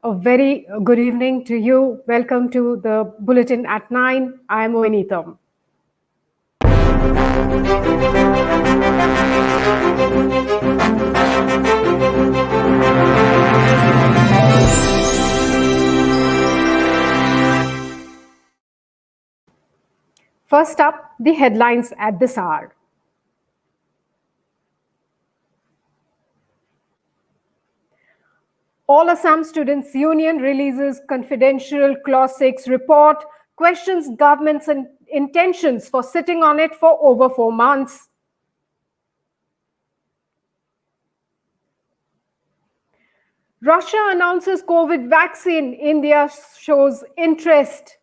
A very good evening to you. Welcome to the Bulletin at 9. I am Oenitham. First up, the headlines at this hour. All Assam Students Union releases confidential Clause 6 report, questions government's intentions for sitting on it for over 4 months. Russia announces COVID vaccine, India shows interest.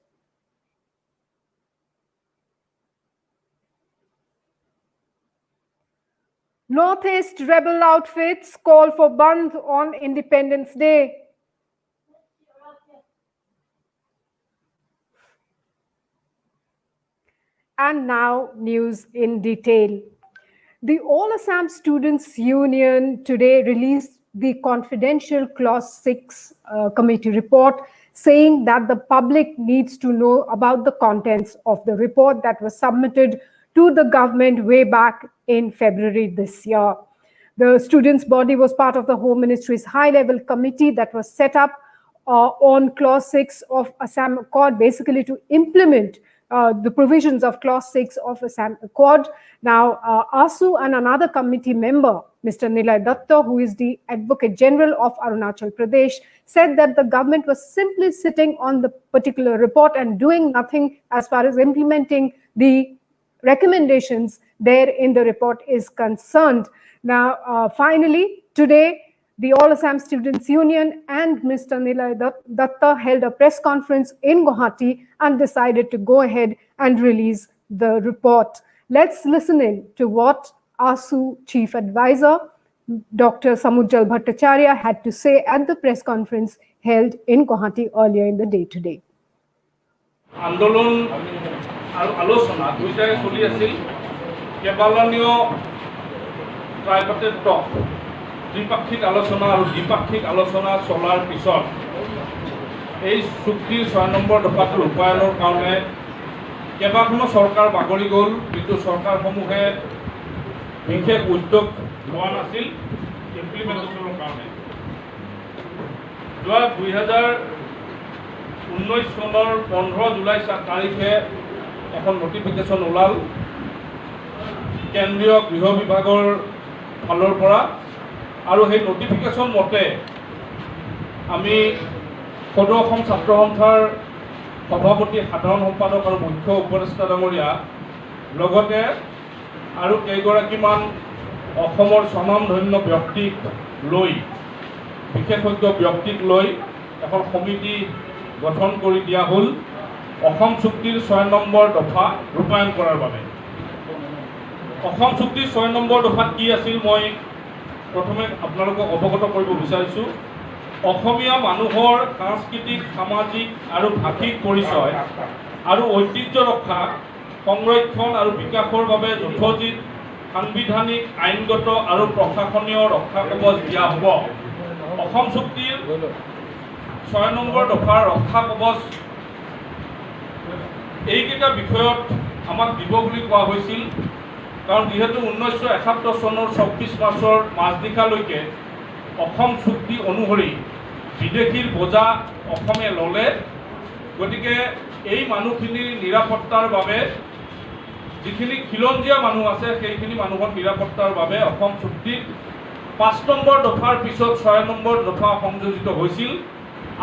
Northeast rebel outfits call for Bandh on Independence Day. And now, news in detail. The All Assam Students Union today released the confidential Clause 6 committee report, saying that the public needs to know about the contents of the report that was submitted to the government way back in February this year. The students' body was part of the Home Ministry's high-level committee that was set up on Clause 6 of Assam Accord, basically to implement the provisions of Clause 6 of Assam Accord. Now, ASU and another committee member, Mr. Nilay Datta, who is the Advocate General of Arunachal Pradesh, said that the government was simply sitting on the particular report and doing nothing as far as implementing the recommendations there in the report is concerned. Now, finally, today, the All Assam Students Union and Mr. Nilay Datta held a press conference in Guwahati and decided to go ahead and release the report. Let's listen in to what ASU Chief Advisor, Dr. Samujjal Bhattacharya, had to say at the press conference held in Guwahati earlier in the day today. Andolon Alosona, দুইটাই চলি আছিল কেবালনীয় ট্রাইপার্টেড টক দ্বিপাক্ষিক আলোচনা আৰু দ্বিপাক্ষিক আলোচনা চলাৰ পিছত এই চুক্তিৰ 6 নম্বৰ দফাটো ৰূপায়ণৰ কাৰণে কেবাখনো চৰকাৰ বাগৰি গ'ল, কিন্তু চৰকাৰসমূহে বিশেষ উদ্যোগ লোৱা নাছিল ইমপ্লিমেণ্টেশ্যনৰ কাৰণে। যোৱা 2019 চনৰ 15 জুলাই তাৰিখে এখন নটিফিকেশ্যন ওলাল কেন্দ্ৰীয় গৃহ বিভাগৰ ফালৰ পৰা, আৰু সেই নটিফিকেশ্যন মতে আমি সদৌ অসম ছাত্ৰ সন্থাৰ সভাপতি, সাধাৰণ সম্পাদক আৰু মুখ্য উপদেষ্টা ডাঙৰীয়া লগতে আৰু কেইগৰাকীমান অসমৰ স্বনামধন্য ব্যক্তিক লৈ, বিশেষজ্ঞ ব্যক্তিক লৈ এখন সমিতি গঠন কৰি দিয়া হ'ল অসম চুক্তিৰ 6 নম্বৰ দফা ৰূপায়ণ কৰাৰ বাবে। অসম চুক্তিৰ 6 নম্বৰ দফাত কি আছিল মই প্ৰথমে আপোনালোকক অৱগত কৰিব বিচাৰিছোঁ। অসমীয়া মানুহৰ সাংস্কৃতিক, সামাজিক আৰু ভাষিক পৰিচয় আৰু ঐতিহ্য ৰক্ষা, সংৰক্ষণ আৰু বিকাশৰ বাবে যথোচিত সাংবিধানিক, আইনগত আৰু প্ৰশাসনীয় ৰক্ষা কৱচ দিয়া হ'ব। অসম চুক্তিৰ 6 নম্বৰ দফাৰ ৰক্ষা কৱচ এইকেইটা বিষয়ত আমাক দিব বুলি কোৱা হৈছিল, কাৰণ যিহেতু 1971 চনৰ 24 মাৰ্চৰ মাজনিশালৈকে অসম চুক্তি অনুসৰি বিদেশীৰ বোজা অসমে ল'লে, গতিকে এই মানুহখিনিৰ নিৰাপত্তাৰ বাবে যিখিনি খিলঞ্জীয়া মানুহ আছে সেইখিনি মানুহৰ নিৰাপত্তাৰ বাবে অসম চুক্তিত 5 নম্বৰ দফাৰ পিছত 6 নম্বৰ দফা সংযোজিত হৈছিল,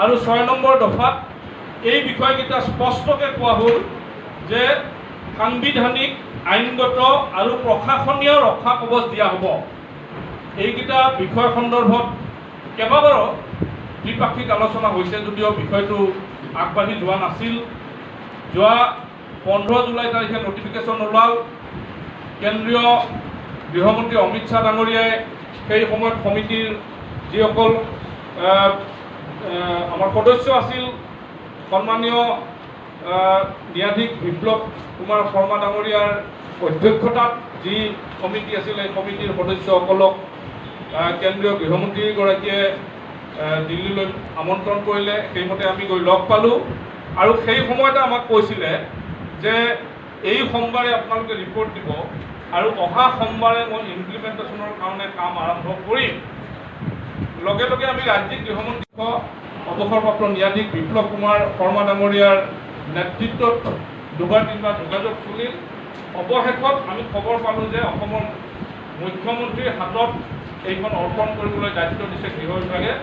আৰু 6 নম্বৰ দফাত এই বিষয়কেইটা স্পষ্টকৈ কোৱা হ'ল যে সাংবিধানিক, আইনগত আৰু প্ৰশাসনীয় ৰক্ষা কৱচ দিয়া হ'ব। এইকেইটা বিষয় সন্দৰ্ভত কেইবাবাৰো দ্বিপাক্ষিক আলোচনা হৈছে যদিও বিষয়টো আগবাঢ়ি যোৱা নাছিল। যোৱা 15 জুলাই তাৰিখে নটিফিকেশ্যন ওলাল। কেন্দ্ৰীয় গৃহমন্ত্ৰী অমিত শ্বাহ ডাঙৰীয়াই সেই সময়ত সমিতিৰ যিসকল আমাৰ সদস্য আছিল, সন্মানীয় ন্যায়াধীশ বিপ্লৱ কুমাৰ শৰ্মা ডাঙৰীয়াৰ অধ্যক্ষতাত যি সমিতি আছিল, এই সমিতিৰ সদস্যসকলক কেন্দ্ৰীয় গৃহমন্ত্ৰীগৰাকীয়ে দিল্লীলৈ আমন্ত্ৰণ কৰিলে, সেইমতে আমি গৈ লগ পালোঁ আৰু সেই সময়তে আমাক কৈছিলে যে এই সোমবাৰে আপোনালোকে ৰিপৰ্ট দিব আৰু অহা সোমবাৰে মই ইমপ্লিমেণ্টেশ্যনৰ কাৰণে কাম আৰম্ভ কৰিম। লগে লগে আমি ৰাজ্যিক গৃহমন্ত্ৰী অৱসৰপ্ৰাপ্ত ন্যায়াধীশ বিপ্লৱ কুমাৰ শৰ্মা ডাঙৰীয়াৰ নেতৃত্বত দুবাৰ তিনিবাৰ যোগাযোগ চলিল। অৱশেষত আমি খবৰ পালোঁ যে অসমৰ মুখ্যমন্ত্ৰীৰ হাতত এইখন অৰ্পণ কৰিবলৈ দায়িত্ব দিছে গৃহ বিভাগে।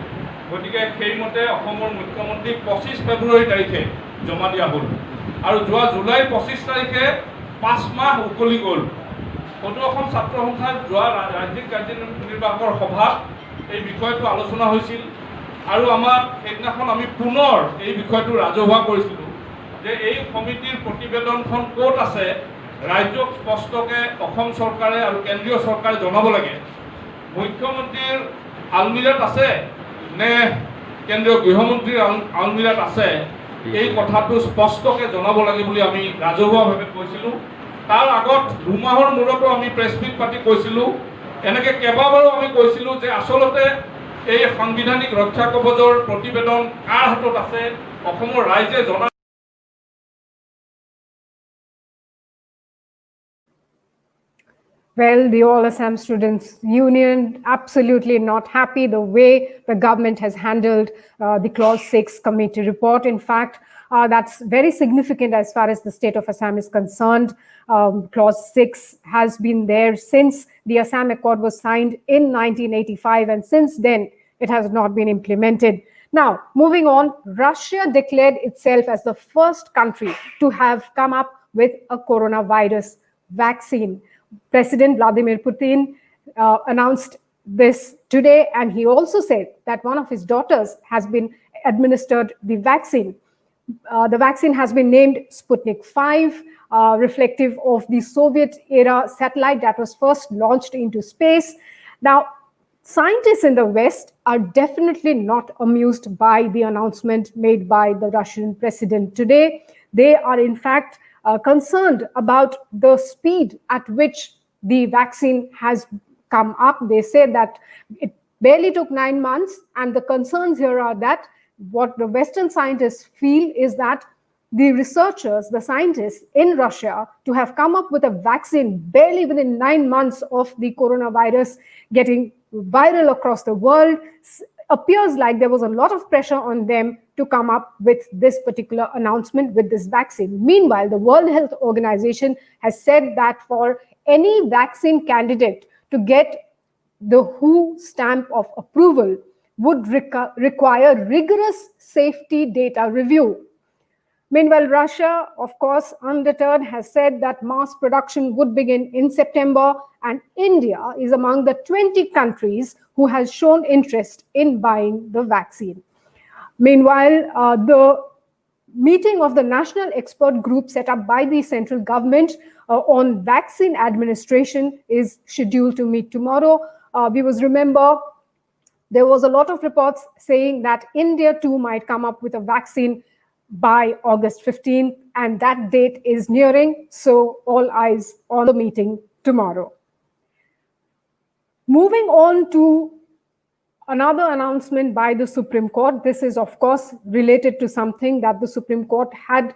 গতিকে সেইমতে অসমৰ মুখ্যমন্ত্ৰী 25 ফেব্ৰুৱাৰী তাৰিখে জমা দিয়া হ'ল আৰু যোৱা জুলাই 25 তাৰিখে 5 মাহ উকলি গ'ল। সদৌ অসম ছাত্ৰ সন্থাৰ যোৱা ৰাজ্যিক কাৰ্যনিৰ্বাহকৰ সভাত এই বিষয়টো আলোচনা হৈছিল আৰু আমাক সেইদিনাখন আমি পুনৰ এই বিষয়টো ৰাজহুৱা কৰিছিলোঁ যে এই সমিতিৰ প্ৰতিবেদনখন ক'ত আছে ৰাজ্যক স্পষ্টকৈ অসম চৰকাৰে আৰু কেন্দ্ৰীয় চৰকাৰে জনাব লাগে। মুখ্যমন্ত্ৰীৰ আলমিৰাত আছে নে কেন্দ্ৰীয় গৃহমন্ত্ৰীৰ আলমিৰাত আছে, এই কথাটো স্পষ্টকৈ জনাব লাগে বুলি আমি ৰাজহুৱাভাৱে কৈছিলোঁ। তাৰ আগত 2 মাহৰ মূৰতো আমি প্ৰেছ মিট পাতি কৈছিলোঁ, এনেকৈ কেইবাবাৰো আমি কৈছিলোঁ যে আচলতে এই সাংবিধানিক ৰক্ষা কবচৰ প্ৰতিবেদন কাৰ হাতত আছে, অসমৰ ৰাইজে জনা। Well, the All Assam Students Union absolutely not happy the way the government has handled the Clause 6 committee report. In fact, that's very significant as far as the state of Assam is concerned. Clause 6 has been there since the Assam Accord was signed in 1985, and since then it has not been implemented. Now, moving on, Russia declared itself as the first country to have come up with a coronavirus vaccine. President Vladimir Putin announced this today, and he also said that one of his daughters has been administered the vaccine. The vaccine has been named Sputnik 5, reflective of the Soviet-era satellite that was first launched into space. Now, scientists in the West are definitely not amused by the announcement made by the Russian president today. They are, in fact, concerned about the speed at which the vaccine has come up. They say that it barely took 9 months, and the concerns here are that what the Western scientists feel is that the researchers, the scientists in Russia, to have come up with a vaccine barely within 9 months of the coronavirus getting viral across the world, appears like there was a lot of pressure on them to come up with this particular announcement with this vaccine. Meanwhile, the World Health Organization has said that for any vaccine candidate to get the WHO stamp of approval would require rigorous safety data review. Meanwhile, Russia, of course, undeterred, has said that mass production would begin in September, and India is among the 20 countries who has shown interest in buying the vaccine. Meanwhile, the meeting of the National Expert Group set up by the central government on vaccine administration is scheduled to meet tomorrow. We must remember there was a lot of reports saying that India too might come up with a vaccine by August 15th, and that date is nearing, so all eyes on the meeting tomorrow. Moving on to another announcement by the Supreme Court. This is, of course, related to something that the Supreme Court had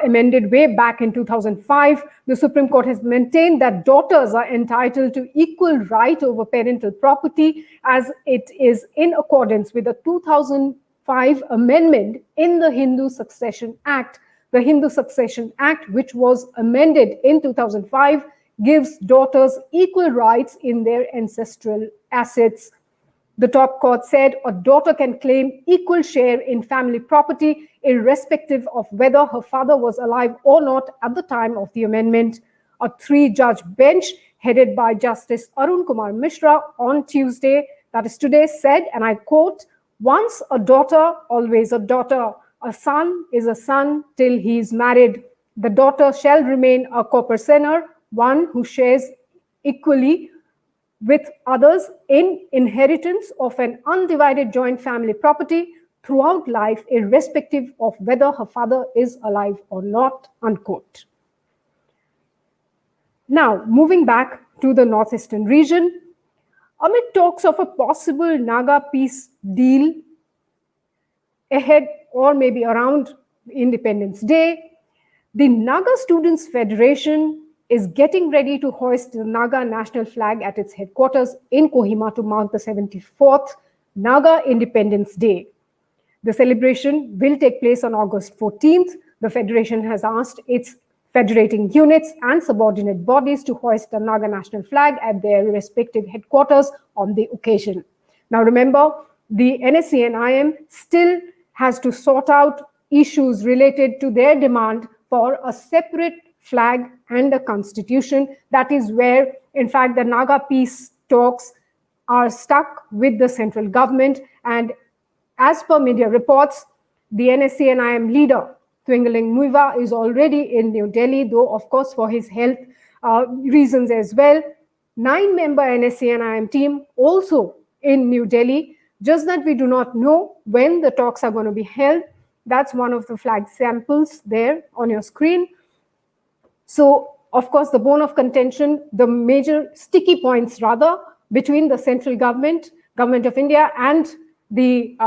amended way back in 2005. The Supreme Court has maintained that daughters are entitled to equal right over parental property, as it is in accordance with the 2005 amendment in the Hindu Succession Act. The Hindu Succession Act, which was amended in 2005, gives daughters equal rights in their ancestral assets. The top court said a daughter can claim equal share in family property irrespective of whether her father was alive or not at the time of the amendment. A 3-judge bench headed by Justice Arun Kumar Mishra on Tuesday, that is today, said, and I quote, "Once a daughter, always a daughter. A son is a son till he is married. The daughter shall remain a co-personer, one who shares equally with others in inheritance of an undivided joint family property throughout life, irrespective of whether her father is alive or not," unquote. Now, moving back to the northeastern region, amid talks of a possible Naga peace deal ahead or maybe around Independence Day, the Naga Students Federation is getting ready to hoist the Naga national flag at its headquarters in Kohima to mark the 74th Naga Independence Day. The celebration will take place on August 14th. The Federation has asked its federating units and subordinate bodies to hoist the Naga national flag at their respective headquarters on the occasion. Now remember, the NSCN-IM still has to sort out issues related to their demand for a separate flag and a constitution. That is where, in fact, the Naga peace talks are stuck with the central government. And as per media reports, the NSCN-IM leader, Twingaling Muiva, is already in New Delhi, though, of course, for his health reasons as well. 9-member NSCN-IM team also in New Delhi, just that we do not know when the talks are going to be held. That's one of the flag samples there on your screen. So, of course, the bone of contention, the major sticky points rather, between the central government, Government of India, and the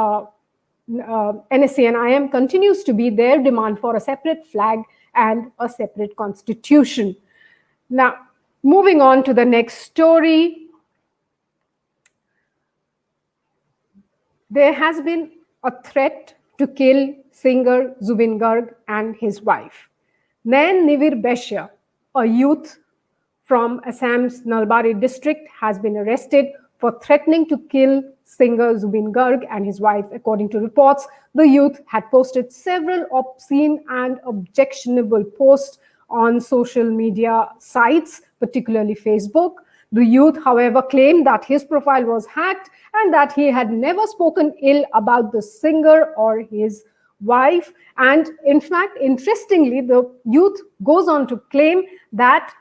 NSCN-IM continues to be their demand for a separate flag and a separate constitution. Now, moving on to the next story. There has been a threat to kill singer Zubin Garg and his wife. Nayan Nivir Beshya, a youth from Assam's Nalbari district, has been arrested for threatening to kill singer Zubin Garg and his wife. According to reports, the youth had posted several obscene and objectionable posts on social media sites, particularly Facebook. The youth, however, claimed that his profile was hacked and that he had never spoken ill about the singer or his wife. And in fact, interestingly, the youth goes on to claim that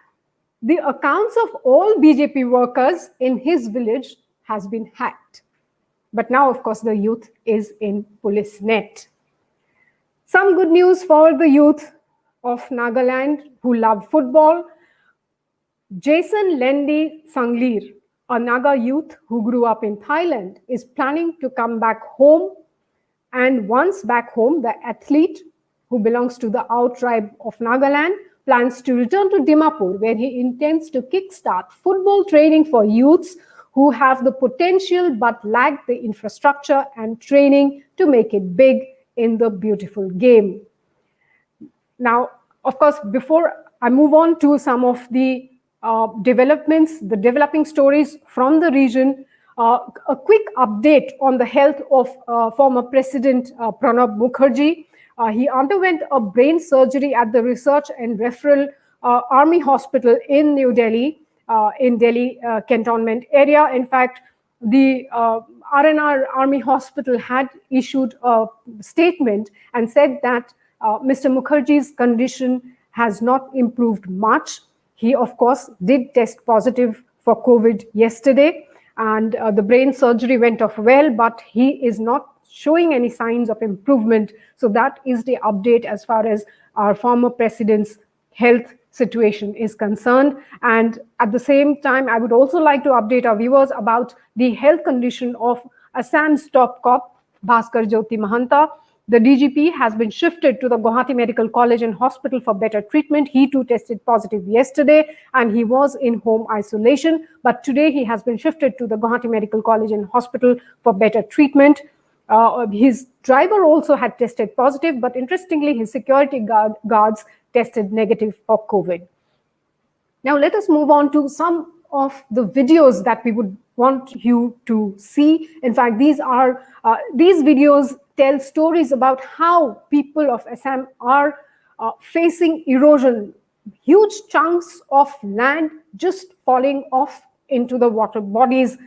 the accounts of all BJP workers in his village has been hacked. But now, of course, the youth is in police net. Some good news for the youth of Nagaland who love football. Jason Lendi Sanglir, a Naga youth who grew up in Thailand, is planning to come back home. And once back home, the athlete, who belongs to the Ao tribe of Nagaland, plans to return to Dimapur, where he intends to kickstart football training for youths who have the potential but lack the infrastructure and training to make it big in the beautiful game. Now, of course, before I move on to some of the developments, the developing stories from the region, a quick update on the health of former President Pranab Mukherjee. He underwent a brain surgery at the Research and Referral Army Hospital in New Delhi, in Delhi cantonment area. In fact, the RNR Army Hospital had issued a statement and said that Mr. Mukherjee's condition has not improved much. He, of course, did test positive for COVID yesterday, and the brain surgery went off well, but he is not showing any signs of improvement. So that is the update as far as our former president's health situation is concerned. And at the same time, I would also like to update our viewers about the health condition of Assam's top cop, Bhaskar Jyoti Mahanta. The DGP has been shifted to the Guwahati Medical College and Hospital for better treatment. He too tested positive yesterday and he was in home isolation. But today he has been shifted to the Guwahati Medical College and Hospital for better treatment. His driver also had tested positive, but interestingly, his security guards tested negative for COVID. Now let us move on to some of the videos that we would want you to see. In fact, these videos tell stories about how people of Assam are facing erosion, huge chunks of land just falling off into the water bodies.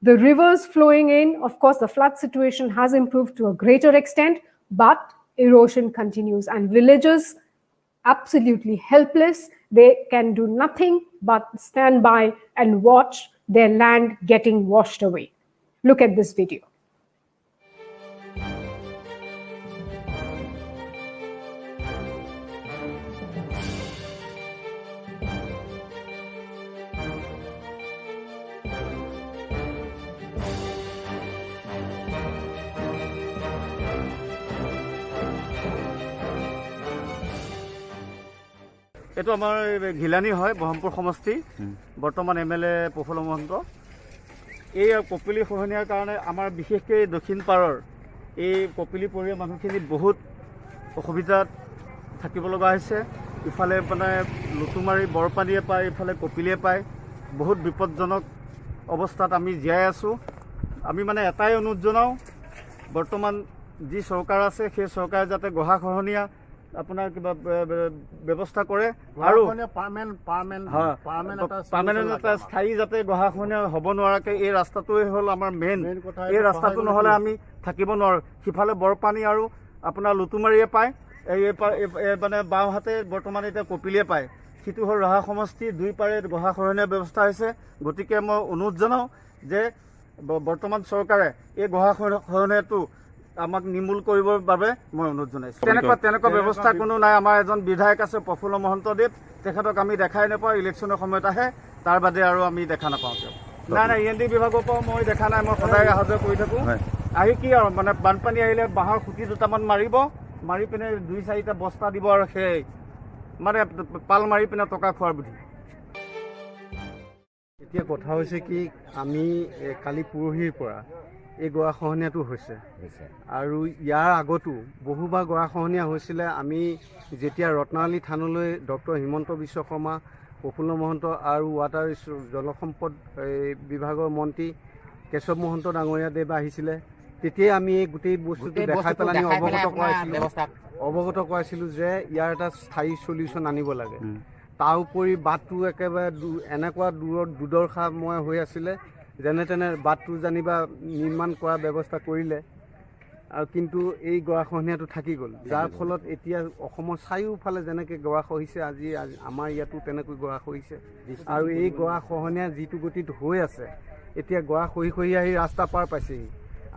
The rivers flowing in, of course, the flood situation has improved to a greater extent, but erosion continues and villagers absolutely helpless. They can do nothing but stand by and watch their land getting washed away. Look at this video. এইটো আমাৰ ঘিলানি হয় ব্ৰহ্মপুৰ সমষ্টি বৰ্তমান MLA প্ৰফুল্ল মহন্ত এই কপিলি খহনীয়াৰ কাৰণে আমাৰ বিশেষকৈ দক্ষিণ পাৰৰ এই কপিলি পৰীয়া মানুহখিনি বহুত অসুবিধাত থাকিব লগা হৈছে ইফালে মানে লুটুমাৰি বৰপানীয়ে পায় ইফালে কপিলিয়ে পায় বহুত বিপদজনক অৱস্থাত আমি জীয়াই আছোঁ আমি মানে এটাই অনুৰোধ জনাওঁ বৰ্তমান যি চৰকাৰ আছে সেই চৰকাৰে যাতে গঢ়াখহনীয়া আপোনাৰ কিবা ব্যৱস্থা কৰে আৰু পাৰ্মানেণ্ট এটা স্থায়ী যাতে গঢ়াখহনীয়া হ'ব নোৱাৰাকৈ এই ৰাস্তাটোৱে হ'ল আমাৰ মেইন এই ৰাস্তাটো নহ'লে আমি থাকিব নোৱাৰোঁ সিফালে বৰপানী আৰু আপোনাৰ লুটুমাৰিয়ে পায় এই মানে বাওঁহাতে বৰ্তমান এতিয়া কপিলিয়ে পায় সিটো হ'ল ৰহা সমষ্টি দুই পাৰে গঢ়াখহনীয়াৰ ব্যৱস্থা হৈছে গতিকে মই অনুৰোধ জনাওঁ যে বৰ্তমান চৰকাৰে এই গঢ়াখহনীয়াটো আমাক নিৰ্মূল কৰিবৰ বাবে মই অনুৰোধ জনাইছোঁ তেনেকুৱা ব্যৱস্থা কোনো নাই আমাৰ এজন বিধায়ক আছে প্ৰফুল্ল মহন্তদেৱ তেখেতক আমি দেখাই নাপাওঁ ইলেকশ্যনৰ সময়ত আহে তাৰ বাদে আৰু আমি দেখা নাপাওঁ তেওঁক নাই END বিভাগৰ পৰাও মই দেখা নাই মই সদায় অহা যোৱা কৰি থাকোঁ আহি কি আৰু মানে বানপানী আহিলে বাঁহৰ খুঁটি দুটামান মাৰিব মাৰি পিনে 2-4টা বস্তা দিব আৰু সেই মানে পাল মাৰি পিনে টকা খোৱাৰ বুদ্ধি এতিয়া কথা হৈছে কি আমি কালি পৰহিৰ পৰা এই গৰাখহনীয়াটো হৈছে আৰু ইয়াৰ আগতো বহুবাৰ গৰাখহনীয়া হৈছিলে আমি যেতিয়া ৰত্নাৱলী থানলৈ ডক্টৰ হিমন্ত বিশ্ব শৰ্মা প্ৰফুল্ল মহন্ত আৰু ৱাটাৰ জলসম্পদ বিভাগৰ মন্ত্ৰী কেশৱ মহন্ত ডাঙৰীয়া দেৱ আহিছিলে তেতিয়াই আমি এই গোটেই বস্তুটো দেখাই পেলাই অৱগত কৰাইছিলোঁ যে ইয়াৰ এটা স্থায়ী চলিউশ্যন আনিব লাগে তাৰ উপৰি বাটটো একেবাৰে এনেকুৱা দূৰত দুৰ্দশাময় হৈ আছিলে যেনে তেনে বাটটো জানিবা নিৰ্মাণ কৰাৰ ব্যৱস্থা কৰিলে আৰু কিন্তু এই গৰাখহনীয়াটো থাকি গ'ল যাৰ ফলত এতিয়া অসমৰ চাৰিওফালে যেনেকৈ গৰাখহিছে আজি আমাৰ ইয়াতো তেনেকৈ গৰাখহিছে আৰু এই গৰাখহনীয়া যিটো গতিত হৈ আছে এতিয়া গৰাখহি আহি ৰাস্তা পাৰ পাইছেহি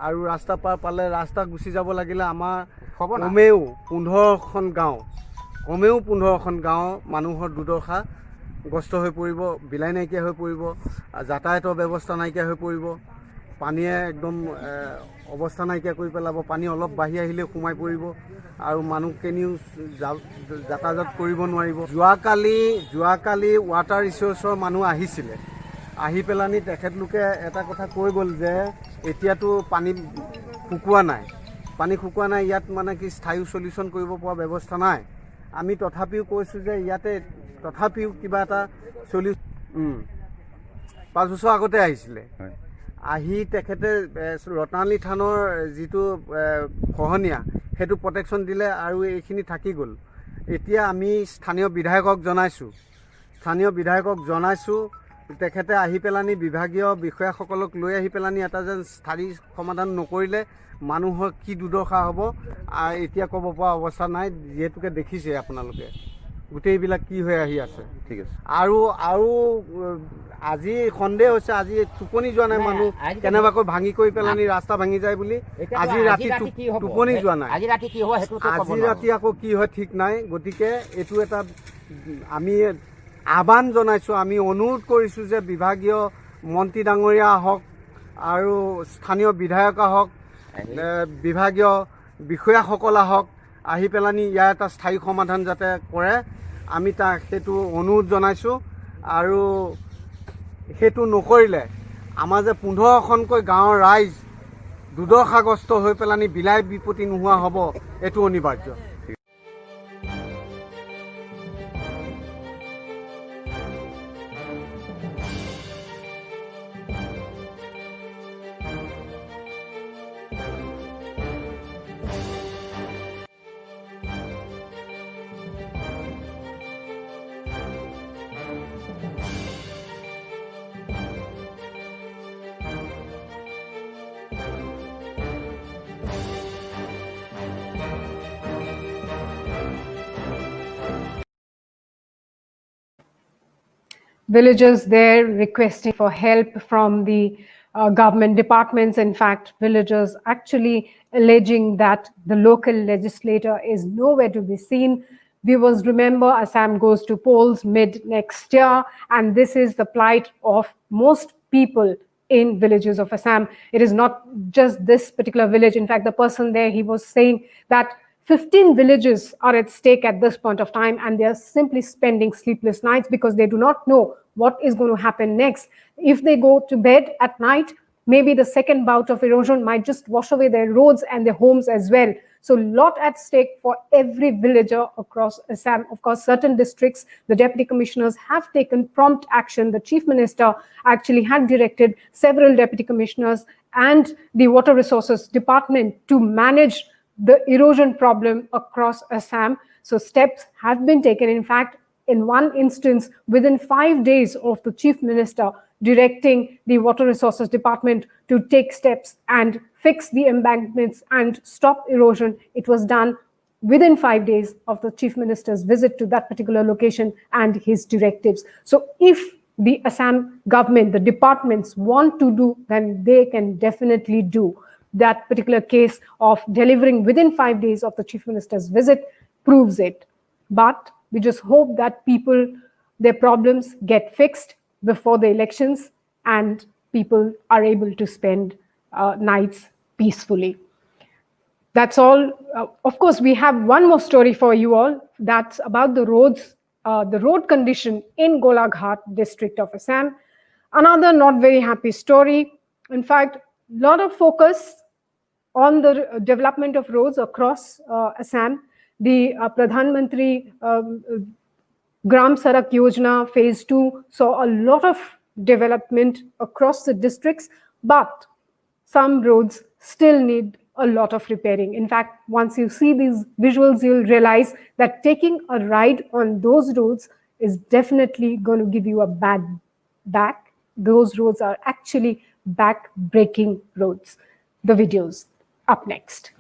আৰু ৰাস্তা পাৰ পালে ৰাস্তা গুচি যাব লাগিলে আমাৰ কমেও 15খন গাঁও মানুহৰ দুৰ্দশা গ্ৰস্ত হৈ পৰিব বিলাই নাইকিয়া হৈ পৰিব যাতায়াতৰ ব্যৱস্থা নাইকিয়া হৈ পৰিব পানীয়ে একদম অৱস্থা নাইকিয়া কৰি পেলাব পানী অলপ বাঢ়ি আহিলে সোমাই পৰিব আৰু মানুহখিনিও যাতায়াত কৰিব নোৱাৰিব যোৱাকালি ৱাটাৰ ৰিচোৰ্চৰ মানুহ আহিছিলে আহি পেলানি তেখেতলোকে এটা কথা কৈ গ'ল যে এতিয়াতো পানী শুকোৱা নাই ইয়াত মানে কি স্থায়ী চলিউশ্যন কৰিব পৰা ব্যৱস্থা নাই আমি তথাপিও কৈছোঁ যে ইয়াতে তথাপিও কিবা এটা চলিউশ্যন 5 বছৰ আগতে আহিছিলে আহি তেখেতে ৰত্নাৱলী থানৰ যিটো খহনীয়া সেইটো প্ৰটেকশ্যন দিলে আৰু এইখিনি থাকি গ'ল এতিয়া আমি স্থানীয় বিধায়কক জনাইছোঁ তেখেতে আহি পেলানি বিভাগীয় বিষয়াসকলক লৈ আহি পেলানি এটা যেন স্থায়ী সমাধান নকৰিলে মানুহৰ কি দুৰ্দশা হ'ব এতিয়া ক'ব পৰা অৱস্থা নাই যিহেতুকে দেখিছে আপোনালোকে গোটেইবিলাক কি হৈ আহি আছে ঠিক আছে আৰু আজি সন্দেহ হৈছে আজি টোপনি যোৱা নাই মানুহ কেনেবাকৈ ভাঙি কৰি পেলানি ৰাস্তা ভাঙি যায় বুলি আজি ৰাতি টোপনি যোৱা নাই আজি ৰাতি আকৌ কি হয় ঠিক নাই গতিকে এইটো এটা আমি আহ্বান জনাইছোঁ আমি অনুৰোধ কৰিছোঁ যে বিভাগীয় মন্ত্ৰী ডাঙৰীয়া আহক আৰু স্থানীয় বিধায়ক আহক বিভাগীয় বিষয়াসকল আহক আহি পেলানি ইয়াৰ এটা স্থায়ী সমাধান যাতে কৰে আমি তাক সেইটো অনুৰোধ জনাইছোঁ আৰু সেইটো নকৰিলে আমাৰ যে 15খনকৈ গাঁৱৰ ৰাইজ দুৰ্দশাগ্ৰস্ত হৈ পেলানি বিলাই বিপত্তি নোহোৱা হ'ব এইটো অনিবাৰ্য Villagers there requesting for help from the government departments. In fact, villagers actually alleging that the local legislator is nowhere to be seen. Viewers, remember, Assam goes to polls mid next year, and this is the plight of most people in villages of Assam. It is not just this particular village. In fact, the person there, he was saying that 15 villages are at stake at this point of time, and they are simply spending sleepless nights because they do not know what is going to happen next. If they go to bed at night, maybe the second bout of erosion might just wash away their roads and their homes as well. So a lot at stake for every villager across Assam. Of course, certain districts, the deputy commissioners have taken prompt action. The chief minister actually had directed several deputy commissioners and the water resources department to manage the erosion problem across Assam. So steps have been taken. In fact, in one instance, within 5 days of the chief minister directing the water resources department to take steps and fix the embankments and stop erosion, it was done within 5 days of the chief minister's visit to that particular location and his directives. So if the Assam government, the departments want to do, then they can definitely do. That particular case of delivering within 5 days of the chief minister's visit proves it. But we just hope that people, their problems get fixed before the elections and people are able to spend nights peacefully. That's all. Of course, we have one more story for you all. That's about the roads, the road condition in Golaghat district of Assam. Another not very happy story. In fact, a lot of focus on the development of roads across Assam. The Pradhan Mantri Gram Sadak Yojana Phase 2 saw a lot of development across the districts, but some roads still need a lot of repairing. In fact, once you see these visuals, you'll realize that taking a ride on those roads is definitely going to give you a bad back. Those roads are actually back-breaking roads. The videos up next.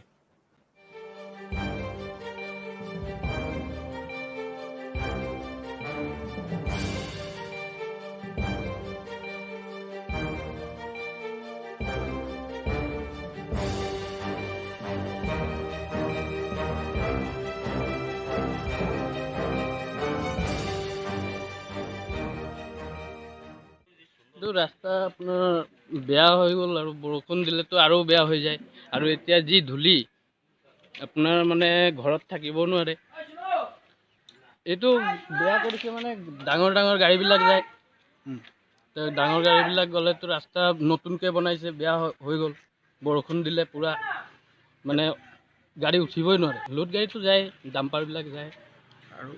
ৰাস্তা আপোনাৰ বেয়া হৈ গ'ল আৰু বৰষুণ দিলেতো আৰু বেয়া হৈ যায় আৰু এতিয়া যি ধূলি আপোনাৰ মানে ঘৰত থাকিব নোৱাৰে এইটো বেয়া কৰিছে মানে ডাঙৰ ডাঙৰ গাড়ীবিলাক যায় তো ডাঙৰ গাড়ীবিলাক গ'লেতো ৰাস্তা নতুনকৈ বনাইছে বেয়া হৈ গ'ল বৰষুণ দিলে পুৰা মানে গাড়ী উঠিবই নোৱাৰে লোড গাড়ীটো যায় ডাম্পাৰবিলাক যায় আৰু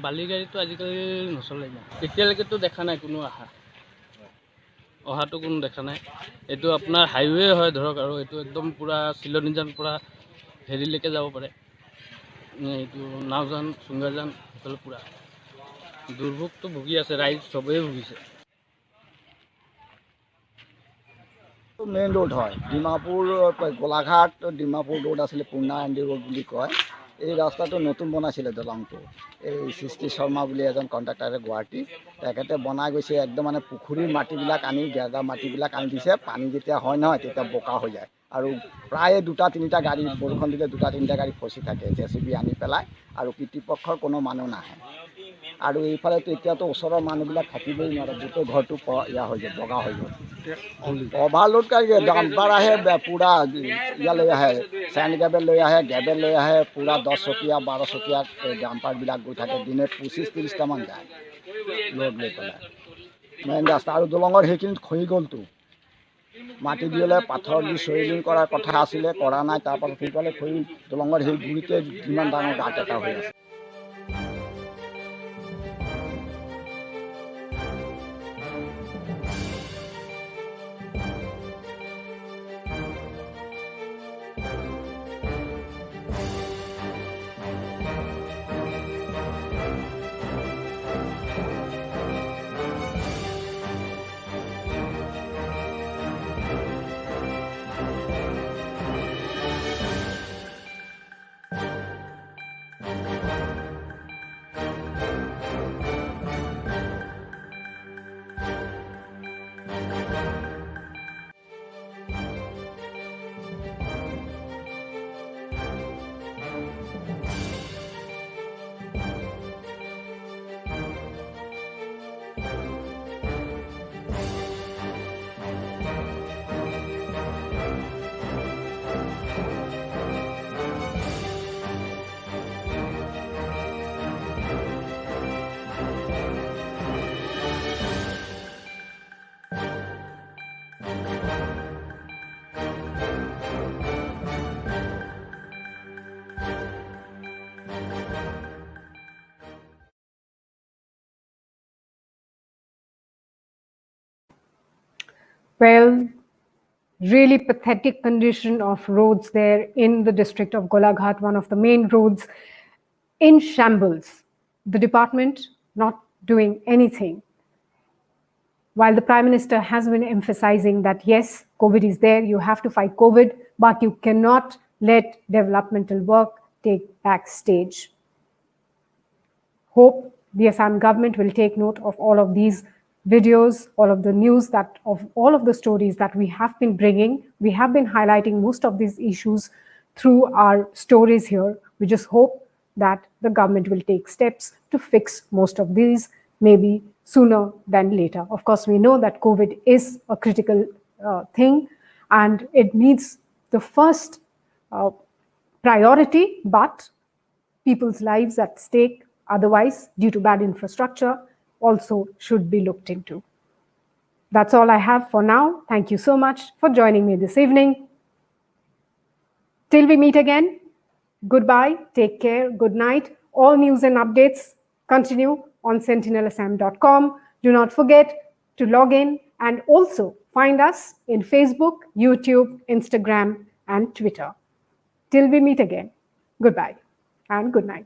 বালি গাড়ীটো আজিকালি নচলে এতিয়ালৈকেতো দেখা নাই কোনো অহাটো কোনো দেখা নাই এইটো আপোনাৰ হাইৱে হয় ধৰক আৰু এইটো একদম পুৰা চিলনিজান পুৰা হেৰিলৈকে যাব পাৰে এইটো নাওজান চুঙ্গাজান সকলো পুৰা দুৰ্ভোগটো ভুগি আছে ৰাইজ চবেই ভুগিছে মেইন ৰোড হয় ডিমাপুৰ গোলাঘাট ডিমাপুৰ ৰোড আছিলে পূৰ্ণা এণ্ডি ৰোড বুলি কয় এই ৰাস্তাটো নতুন বনাইছিলে দলংটো এই সৃষ্টি শৰ্মা বুলি এজন কণ্ট্ৰাক্টাৰে গুৱাহাটী তেখেতে বনাই গৈছে একদম মানে পুখুৰীৰ মাটিবিলাক আনি গেদা মাটিবিলাক আনি দিছে পানী যেতিয়া হয় নহয় তেতিয়া বোকা হৈ যায় আৰু প্ৰায় 2-3টা গাড়ী বৰষুণ দিলে 2-3টা গাড়ী ফচি থাকে জেচিবি আনি পেলাই আৰু কৃতিপক্ষৰ কোনো মানুহ নাহে আৰু এইফালেতো এতিয়াতো ওচৰৰ মানুহবিলাক থাকিবই নোৱাৰে গোটেই ঘৰটো ইয়া হৈ যায় বগা হৈ গ'ল অভাৰলোড গাড়ী ডাম্পাৰ আহে পুৰা ইয়ালৈ আহে চেণ্ড গেবেল লৈ আহে গেবেল লৈ আহে পুৰা 10 চকীয়া 12 চকীয়া ডাম্পাৰবিলাক গৈ থাকে দিনে 25-30টামান যায় লোড লৈ পেলাই মেইন ৰাস্তা আৰু দলঙৰ সেইখিনিত খহি গ'লতো মাটি দিলে পাথৰ দি চইলিং কৰাৰ কথা আছিলে কৰা নাই তাৰপাছত সেইফালে খহি দলঙৰ সেই গুৰিতে যিমান ডাঙৰ গাঁত এটা হৈ আছে Well, really pathetic condition of roads there in the district of Golaghat, one of the main roads, in shambles. The department not doing anything. While the Prime Minister has been emphasizing that yes, COVID is there, you have to fight COVID, but you cannot let developmental work take backstage. Hope the Assam government will take note of all of these videos, all of the news, that of all of the stories that we have been bringing. We have been highlighting most of these issues through our stories here. We just hope that the government will take steps to fix most of these, maybe sooner than later. Of course, we know that COVID is a critical thing and it needs the first priority, but people's lives at stake otherwise due to bad infrastructure also should be looked into. That's all I have for now. Thank you so much for joining me this evening. Till we meet again, goodbye, take care, good night. All news and updates continue on sentinelassam.com. Do not forget to log in and also find us in Facebook, YouTube, Instagram, and Twitter. Till we meet again, goodbye and good night.